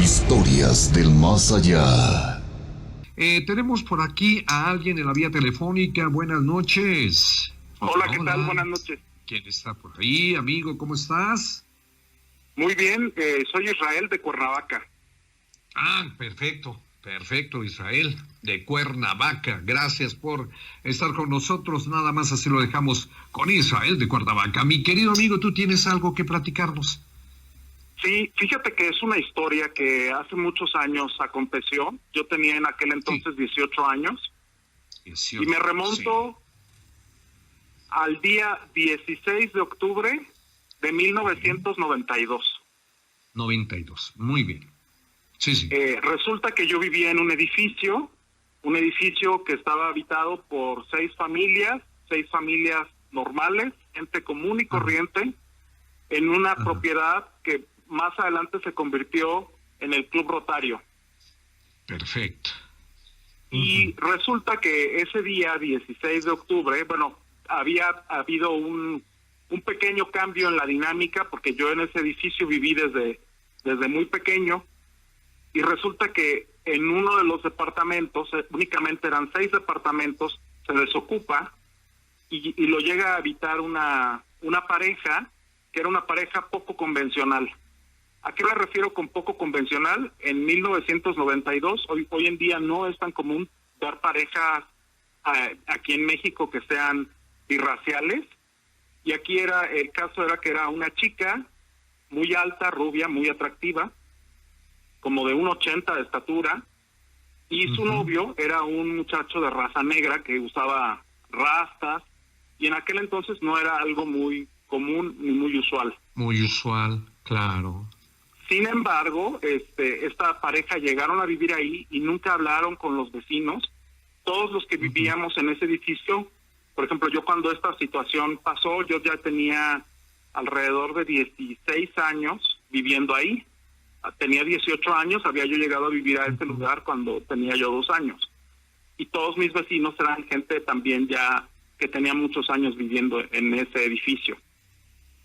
Historias del más allá. Tenemos por aquí a alguien en la vía telefónica. Buenas noches. Hola, ¿qué tal? Buenas noches. ¿Quién está por ahí, amigo? ¿Cómo estás? Muy bien, soy Israel de Cuernavaca. Perfecto, Israel, de Cuernavaca. Gracias por estar con nosotros. Nada más así lo dejamos con Israel de Cuernavaca. Mi querido amigo, ¿tú tienes algo que platicarnos? Sí, fíjate que es una historia que hace muchos años aconteció. Yo tenía en aquel entonces 18 años. 18, y me remonto al día 16 de octubre de 1992. 92, muy bien. Sí. Resulta que yo vivía en un edificio que estaba habitado por 6 familias normales, gente común y corriente, en una propiedad que más adelante se convirtió en el Club Rotario. Perfecto. Y resulta que ese día, 16 de octubre, había habido un pequeño cambio en la dinámica, porque yo en ese edificio viví desde muy pequeño, y resulta que en uno de los departamentos, únicamente eran 6 departamentos, se desocupa y lo llega a habitar una pareja, que era una pareja poco convencional. ¿A qué me refiero con poco convencional? En 1992, hoy en día no es tan común ver parejas aquí en México que sean birraciales, y aquí el caso era que era una chica muy alta, rubia, muy atractiva, como de 1.80 de estatura, y su novio era un muchacho de raza negra que usaba rastas, y en aquel entonces no era algo muy común ni muy usual. Muy usual, claro. Sin embargo, esta pareja llegaron a vivir ahí y nunca hablaron con los vecinos. Todos los que vivíamos en ese edificio, por ejemplo, yo cuando esta situación pasó, yo ya tenía alrededor de 16 años viviendo ahí. Tenía 18 años, había yo llegado a vivir a este lugar cuando tenía yo 2 años. Y todos mis vecinos eran gente también ya que tenía muchos años viviendo en ese edificio.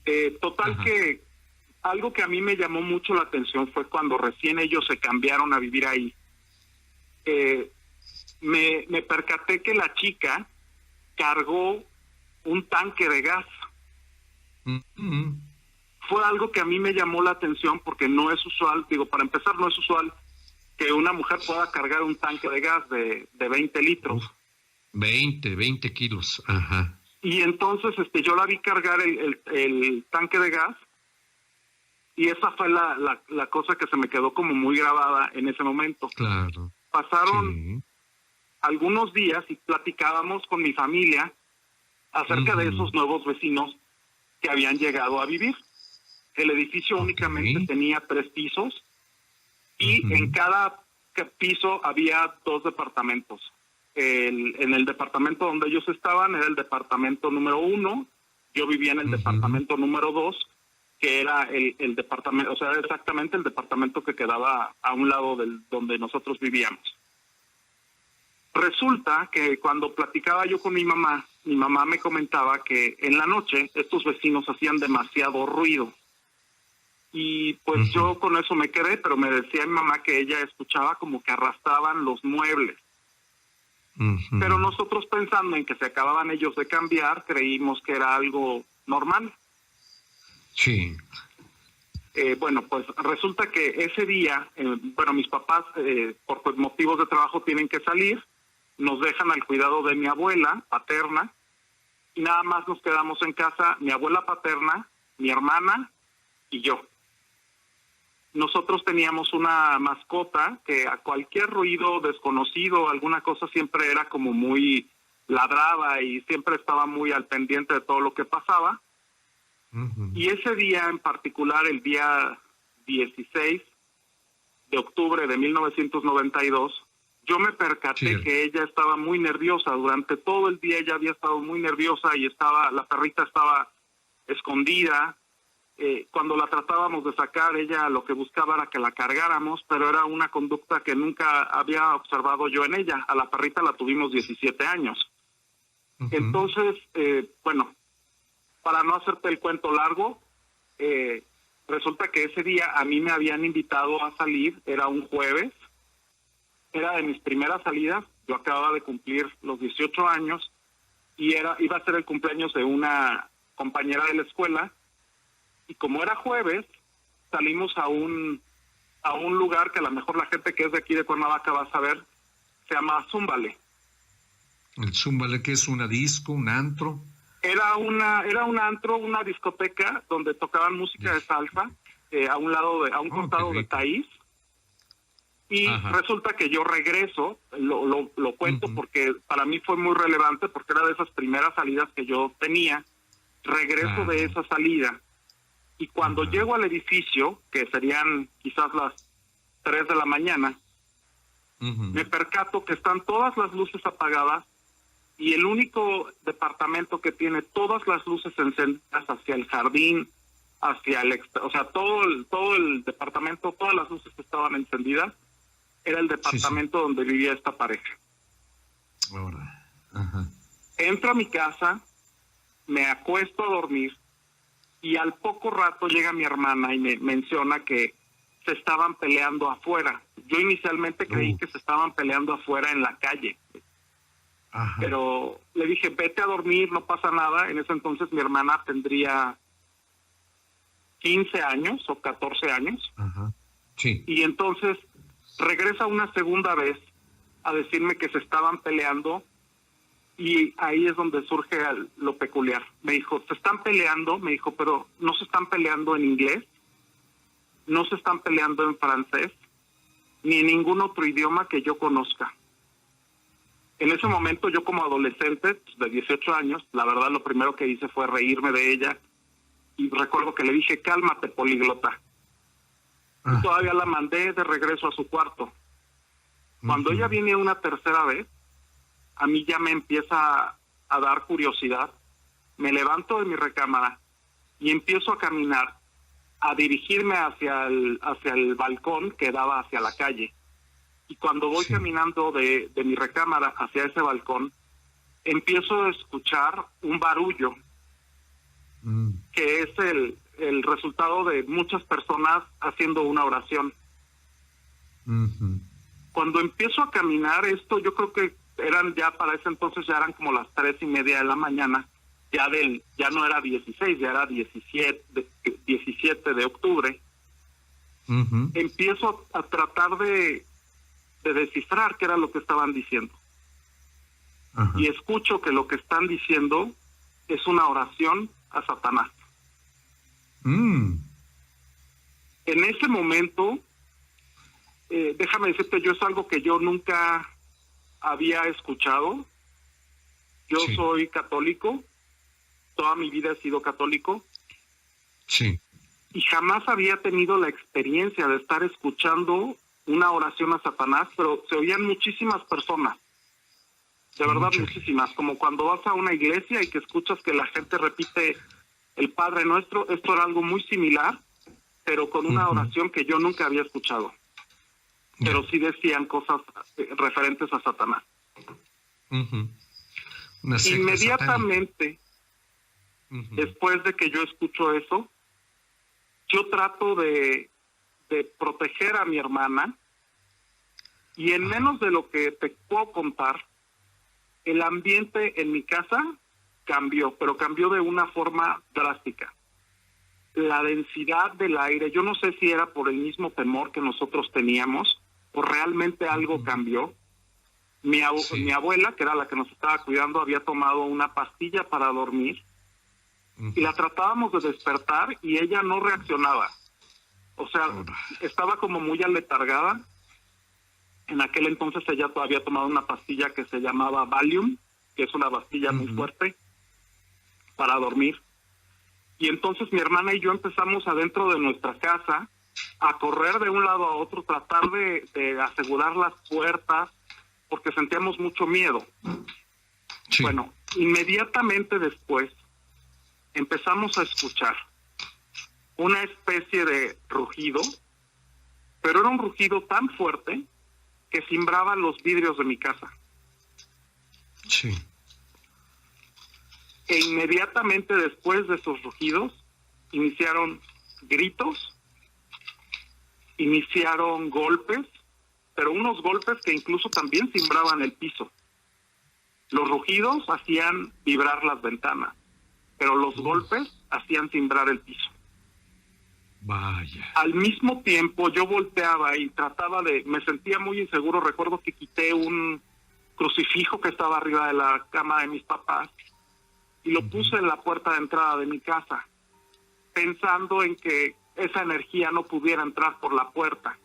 Que algo que a mí me llamó mucho la atención fue cuando recién ellos se cambiaron a vivir ahí. Me percaté que la chica cargó un tanque de gas. Fue algo que a mí me llamó la atención porque no es usual, para empezar no es usual que una mujer pueda cargar un tanque de gas de 20 litros. 20 kilos, ajá. Y entonces yo la vi cargar el tanque de gas, y esa fue la cosa que se me quedó como muy grabada en ese momento. Claro. Pasaron algunos días y platicábamos con mi familia acerca de esos nuevos vecinos que habían llegado a vivir. El edificio únicamente tenía 3 pisos y en cada piso había 2 departamentos. En el departamento donde ellos estaban era el departamento número 1, yo vivía en el departamento número 2, que era el departamento, o sea, exactamente el departamento que quedaba a un lado donde nosotros vivíamos. Resulta que cuando platicaba yo con mi mamá me comentaba que en la noche estos vecinos hacían demasiado ruido. Y pues yo con eso me quedé, pero me decía mi mamá que ella escuchaba como que arrastraban los muebles. Pero nosotros, pensando en que se acababan ellos de cambiar, creímos que era algo normal. Sí. Pues resulta que ese día, mis papás por motivos de trabajo tienen que salir, nos dejan al cuidado de mi abuela paterna, y nada más nos quedamos en casa mi abuela paterna, mi hermana y yo. Nosotros teníamos una mascota que a cualquier ruido desconocido, alguna cosa, siempre era como muy ladraba y siempre estaba muy al pendiente de todo lo que pasaba. Y ese día en particular, el día 16 de octubre de 1992, yo me percaté que ella estaba muy nerviosa. Durante todo el día ella había estado muy nerviosa y la perrita estaba escondida. Cuando la tratábamos de sacar, ella lo que buscaba era que la cargáramos, pero era una conducta que nunca había observado yo en ella. A la perrita la tuvimos 17 años. Entonces, para no hacerte el cuento largo, resulta que ese día a mí me habían invitado a salir, era un jueves, era de mis primeras salidas, yo acababa de cumplir los 18 años y iba a ser el cumpleaños de una compañera de la escuela, y como era jueves, salimos a un lugar que a lo mejor la gente que es de aquí de Cuernavaca va a saber, se llama Zúmbale. ¿El Zúmbale que es una disco, un antro? Era un antro, una discoteca donde tocaban música de salsa, a un costado de Taís. Y resulta que yo regreso, lo cuento porque para mí fue muy relevante, porque era de esas primeras salidas que yo tenía. Regreso de esa salida, y cuando llego al edificio, que serían quizás las 3 de la mañana, me percato que están todas las luces apagadas, y el único departamento que tiene todas las luces encendidas hacia el jardín, hacia o sea, todo el departamento, todas las luces estaban encendidas, era el departamento donde vivía esta pareja. Ahora. Entro a mi casa, me acuesto a dormir, y al poco rato llega mi hermana y me menciona que se estaban peleando afuera. Yo inicialmente creí que se estaban peleando afuera en la calle. Pero le dije, vete a dormir, no pasa nada. En ese entonces mi hermana tendría 15 años o 14 años. Sí. Y entonces regresa una segunda vez a decirme que se estaban peleando, y ahí es donde surge lo peculiar. Me dijo, se están peleando, me dijo, pero no se están peleando en inglés, no se están peleando en francés, ni en ningún otro idioma que yo conozca. En ese momento yo, como adolescente, pues, de 18 años, la verdad lo primero que hice fue reírme de ella, y recuerdo que le dije, cálmate, poliglota. Y todavía la mandé de regreso a su cuarto. Cuando ella viene una tercera vez, a mí ya me empieza a dar curiosidad. Me levanto de mi recámara y empiezo a caminar, a dirigirme hacia el balcón que daba hacia la calle. Y cuando voy caminando de mi recámara hacia ese balcón, empiezo a escuchar un barullo, que es el resultado de muchas personas haciendo una oración. Cuando empiezo a caminar esto, yo creo que para ese entonces ya eran como las 3:30 de la mañana, ya no era 16, ya era 17 de octubre. Empiezo a tratar de descifrar qué era lo que estaban diciendo. Y escucho que lo que están diciendo es una oración a Satanás. En ese momento, déjame decirte, yo es algo que yo nunca había escuchado. Yo soy católico, toda mi vida he sido católico. Y jamás había tenido la experiencia de estar escuchando una oración a Satanás, pero se oían muchísimas personas, de verdad muchísimas, como cuando vas a una iglesia y que escuchas que la gente repite el Padre Nuestro. Esto era algo muy similar, pero con una oración que yo nunca había escuchado. Pero sí decían cosas referentes a Satanás. Inmediatamente, después de que yo escucho eso, yo trato de proteger a mi hermana, y en menos de lo que te puedo contar, el ambiente en mi casa cambió, pero cambió de una forma drástica. La densidad del aire, yo no sé si era por el mismo temor que nosotros teníamos, o realmente algo cambió. Mi abuela, que era la que nos estaba cuidando, había tomado una pastilla para dormir, y la tratábamos de despertar y ella no reaccionaba. O sea, estaba como muy aletargada. En aquel entonces ella había tomado una pastilla que se llamaba Valium, que es una pastilla muy fuerte para dormir. Y entonces mi hermana y yo empezamos adentro de nuestra casa a correr de un lado a otro, tratar de asegurar las puertas, porque sentíamos mucho miedo. Bueno, inmediatamente después empezamos a escuchar una especie de rugido, pero era un rugido tan fuerte que cimbraba los vidrios de mi casa. E inmediatamente después de esos rugidos iniciaron gritos, iniciaron golpes, pero unos golpes que incluso también cimbraban el piso. Los rugidos hacían vibrar las ventanas, pero los golpes hacían cimbrar el piso. Vaya. Al mismo tiempo yo volteaba y me sentía muy inseguro. Recuerdo que quité un crucifijo que estaba arriba de la cama de mis papás y lo puse en la puerta de entrada de mi casa, pensando en que esa energía no pudiera entrar por la puerta.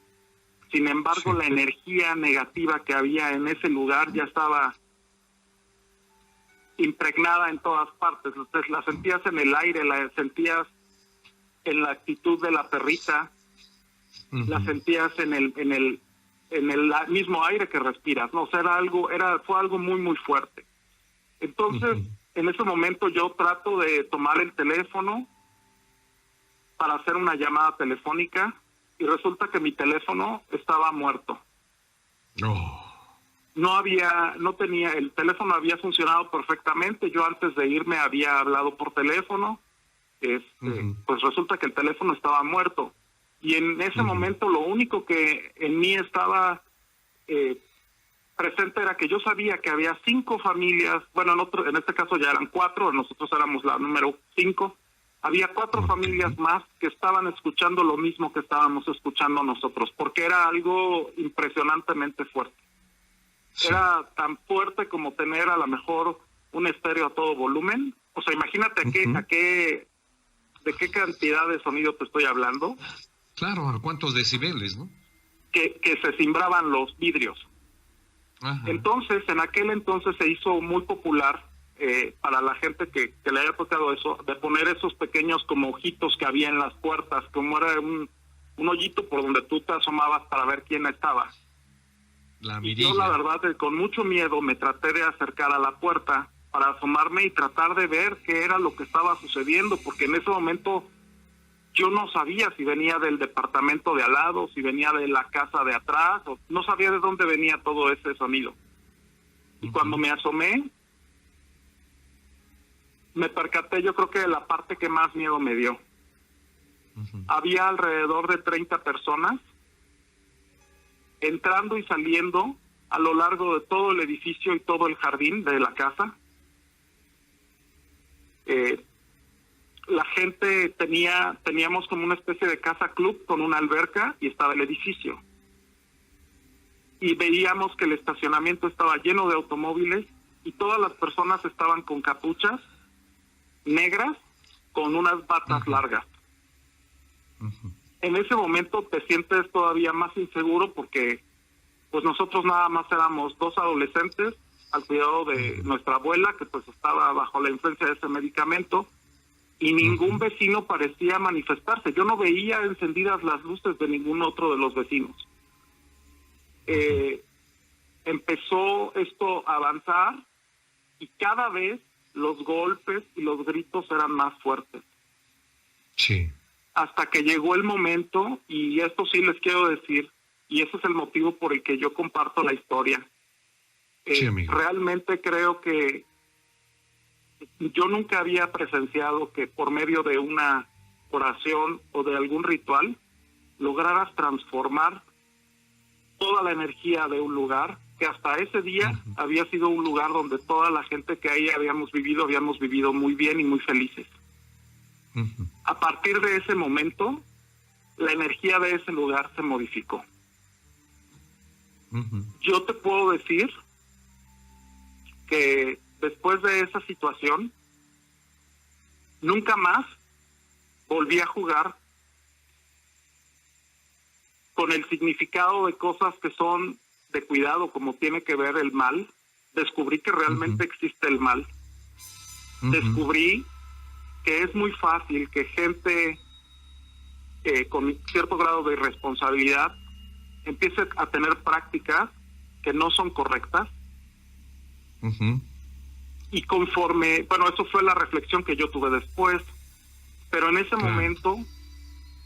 Sin embargo, la energía negativa que había en ese lugar ya estaba impregnada en todas partes. Entonces, la sentías en el aire, la sentías en la actitud de la perrita, la sentías en el mismo aire que respiras, ¿no? O sea, fue algo muy, muy fuerte. Entonces, en ese momento yo trato de tomar el teléfono para hacer una llamada telefónica y resulta que mi teléfono estaba muerto. El teléfono había funcionado perfectamente. Yo antes de irme había hablado por teléfono. Pues resulta que el teléfono estaba muerto. Y en ese momento lo único que en mí estaba presente era que yo sabía que había 5 familias, bueno, en este caso ya eran 4, nosotros éramos la número 5. Había 4 familias más que estaban escuchando lo mismo que estábamos escuchando nosotros, porque era algo impresionantemente fuerte. Sí. Era tan fuerte como tener a lo mejor un estéreo a todo volumen. O sea, imagínate de qué cantidad de sonido te estoy hablando. Claro, ¿a cuántos decibeles, no? Que se cimbraban los vidrios. Ajá. Entonces, en aquel entonces se hizo muy popular para la gente que le haya tocado eso, de poner esos pequeños como ojitos que había en las puertas, como era un hoyito por donde tú te asomabas para ver quién estaba. Y yo, la verdad, con mucho miedo me traté de acercar a la puerta para asomarme y tratar de ver qué era lo que estaba sucediendo, porque en ese momento yo no sabía si venía del departamento de al lado, si venía de la casa de atrás, o no sabía de dónde venía todo ese sonido. Y cuando me asomé, me percaté, yo creo que de la parte que más miedo me dio. Había alrededor de 30 personas entrando y saliendo a lo largo de todo el edificio y todo el jardín de la casa. La gente teníamos como una especie de casa club con una alberca y estaba el edificio. Y veíamos que el estacionamiento estaba lleno de automóviles y todas las personas estaban con capuchas negras con unas batas largas. En ese momento te sientes todavía más inseguro porque pues nosotros nada más éramos 2 adolescentes al cuidado de nuestra abuela, que pues estaba bajo la influencia de ese medicamento, y ningún vecino parecía manifestarse. Yo no veía encendidas las luces de ningún otro de los vecinos. Empezó esto a avanzar y cada vez los golpes y los gritos eran más fuertes. Sí. Hasta que llegó el momento, y esto sí les quiero decir, y ese es el motivo por el que yo comparto la historia. Sí, amigo. Realmente creo que yo nunca había presenciado que por medio de una oración o de algún ritual lograras transformar toda la energía de un lugar que hasta ese día había sido un lugar donde toda la gente que ahí habíamos vivido muy bien y muy felices. A partir de ese momento, la energía de ese lugar se modificó. Yo te puedo decir que después de esa situación, nunca más volví a jugar con el significado de cosas que son de cuidado, como tiene que ver el mal. Descubrí que realmente existe el mal. Descubrí que es muy fácil que gente con cierto grado de irresponsabilidad empiece a tener prácticas que no son correctas. Y conforme, bueno, eso fue la reflexión que yo tuve después, pero en ese momento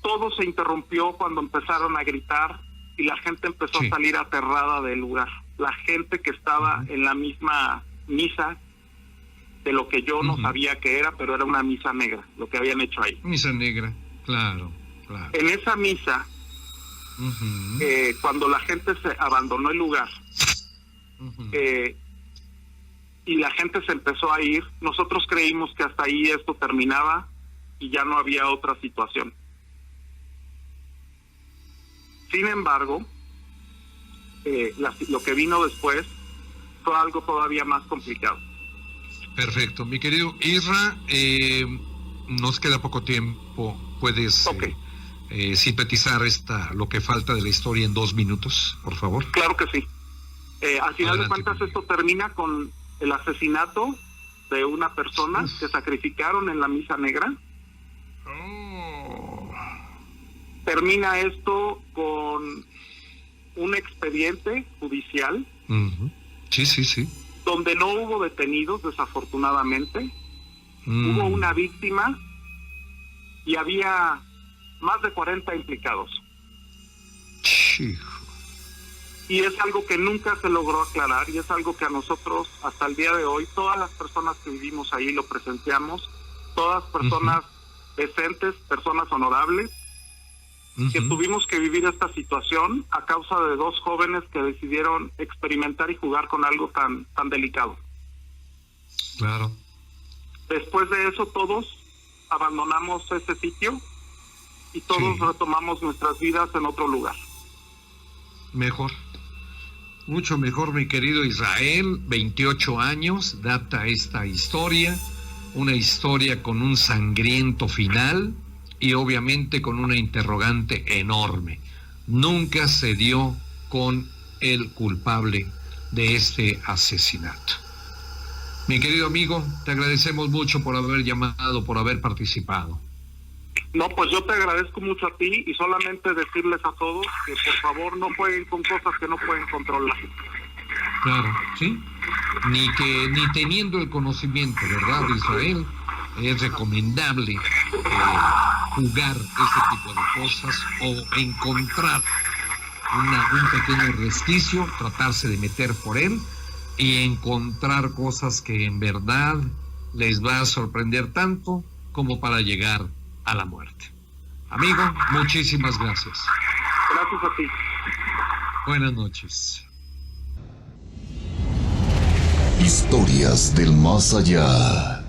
todo se interrumpió cuando empezaron a gritar y la gente empezó a salir aterrada del lugar. La gente que estaba en la misma misa, de lo que yo no sabía que era, pero era una misa negra, lo que habían hecho ahí. Misa negra, claro. Claro. En esa misa, cuando la gente se abandonó el lugar, y la gente se empezó a ir, nosotros creímos que hasta ahí esto terminaba y ya no había otra situación. Sin embargo, lo que vino después fue algo todavía más complicado. Perfecto. Mi querido Isra, nos queda poco tiempo. ¿Puedes sintetizar lo que falta de la historia en 2 minutos, por favor? Claro que sí. Al final Adelante, de cuentas, esto termina con el asesinato de una persona que sacrificaron en la misa negra. Termina esto con un expediente judicial. Sí. Donde no hubo detenidos, desafortunadamente. Hubo una víctima y había más de 40 implicados. Hijo. Y es algo que nunca se logró aclarar, y es algo que a nosotros, hasta el día de hoy, todas las personas que vivimos ahí lo presenciamos, todas personas decentes, personas honorables, que tuvimos que vivir esta situación a causa de 2 jóvenes que decidieron experimentar y jugar con algo tan delicado. Claro. Después de eso, todos abandonamos ese sitio y todos retomamos nuestras vidas en otro lugar. Mejor. Mucho mejor, mi querido Israel. 28 años data esta historia, una historia con un sangriento final y obviamente con una interrogante enorme. Nunca se dio con el culpable de este asesinato. Mi querido amigo, te agradecemos mucho por haber llamado, por haber participado. No, pues yo te agradezco mucho a ti, y solamente decirles a todos que por favor no jueguen con cosas que no pueden controlar. Claro, sí. Ni teniendo el conocimiento, ¿verdad, Israel? Es recomendable jugar ese tipo de cosas o encontrar un pequeño resquicio, tratarse de meter por él y encontrar cosas que en verdad les va a sorprender tanto como para llegar a la muerte. Amigo, muchísimas gracias. Gracias a ti. Buenas noches. Historias del más allá.